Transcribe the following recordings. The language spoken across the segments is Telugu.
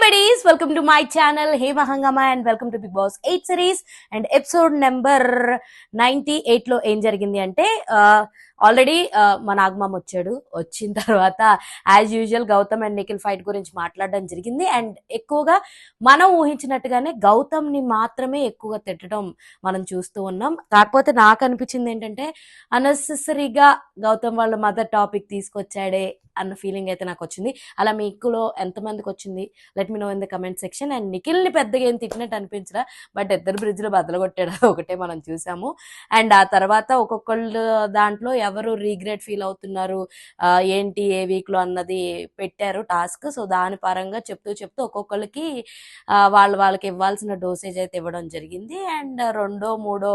buddies, welcome to my channel Hema Hangama and welcome to Big Boss 8 series and episode number 98 లో ఏం జరిగింది అంటే ఆల్రెడీ మా నాగమామ వచ్చిన తర్వాత as usual Gautam and Nikhil fight గురించి మాట్లాడడం జరిగింది. అండ్ ఎక్కువగా మనం ఊహించినట్టుగానే గౌతమ్ ని మాత్రమే ఎక్కువగా తిట్టడం మనం చూస్తూ ఉన్నాం. కాకపోతే నాకు అనిపించింది ఏంటంటే అన్నెసెసరీగా గౌతమ్ వాళ్ళ మదర్ టాపిక్ తీసుకొచ్చాడే అన్న ఫీలింగ్ అయితే నాకు వచ్చింది. అలా మీకులో ఎంతమందికి వచ్చింది let me know in the comment section. And నిఖిల్ని పెద్దగా ఏం తిట్టినట్టు అనిపించరా, బట్ ఇద్దరు బ్రిడ్జ్లో బద్దలు కొట్టాడు ఒకటే మనం చూసాము. అండ్ ఆ తర్వాత ఒక్కొక్కళ్ళు దాంట్లో ఎవరు రీగ్రెట్ ఫీల్ అవుతున్నారు ఏంటి ఏ వీక్లో అన్నది పెట్టారు టాస్క్. సో దాని పరంగా చెప్తూ ఒక్కొక్కరికి వాళ్ళకి ఇవ్వాల్సిన డోసేజ్ అయితే ఇవ్వడం జరిగింది. అండ్ రెండో మూడో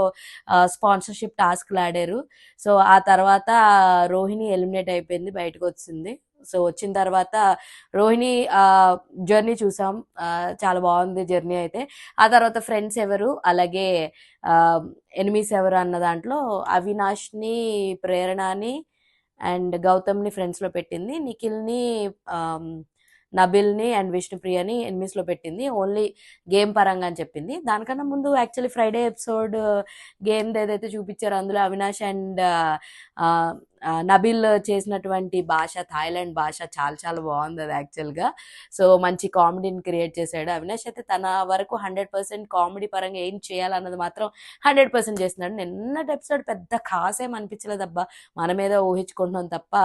స్పాన్సర్షిప్ టాస్క్లు ఆడారు. సో ఆ తర్వాత రోహిణి ఎలిమినేట్ అయిపోయింది, బయటకు వచ్చింది. సో వచ్చిన తర్వాత రోహిణి జర్నీ చూసాం, చాలా బాగుంది జర్నీ అయితే. ఆ తర్వాత ఫ్రెండ్స్ ఎవరు అలాగే ఎనిమీస్ ఎవరు అన్న దాంట్లో అవినాష్ని, ప్రేరణని అండ్ గౌతమ్ని ఫ్రెండ్స్లో పెట్టింది. నిఖిల్ని, నబిల్ని అండ్ విష్ణుప్రియని ఎనిమిస్లో పెట్టింది, ఓన్లీ గేమ్ పరంగా అని చెప్పింది. దానికన్నా ముందు యాక్చువల్లీ ఫ్రైడే ఎపిసోడ్ గేమ్ ఏదైతే చూపించారో అందులో అవినాష్ అండ్ నబిల్ చేసినటువంటి భాష, థాయిలాండ్ భాష చాలా చాలా బాగుంది అది యాక్చువల్గా. సో మంచి కామెడీని క్రియేట్ చేశాడు అవినాష్ అయితే. తన వరకు 100% కామెడీ పరంగా ఏం చేయాలన్నది మాత్రం 100% చేస్తున్నాడు. నిన్నటి ఎపిసోడ్ పెద్ద ఖాసేం అనిపించలేదు అబ్బా, మనమేదో ఊహించుకుంటున్నాం తప్ప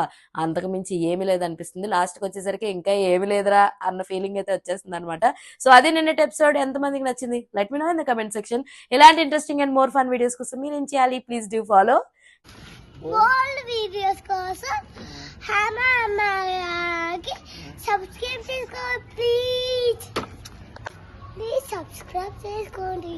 అంతకు మించి ఏమీ లేదనిపిస్తుంది. లాస్ట్కి వచ్చేసరికి ఇంకా ఏమి లేదురా అన్న ఫీలింగ్ అయితే వచ్చేస్తుంది అనమాట. సో అది నిన్నటి ఎపిసోడ్ ఎంతమందికి నచ్చింది let me know in the comment section. ఇలాంటి interesting and more fun videos కోసం మీరు ఏం చేయాలి, please do follow. Old videos కోసం హేమా అమ్మకి సబ్స్క్రైబ్ చేసుకోండి ప్లీజ్ సబ్స్క్రైబ్ చేసుకోండి.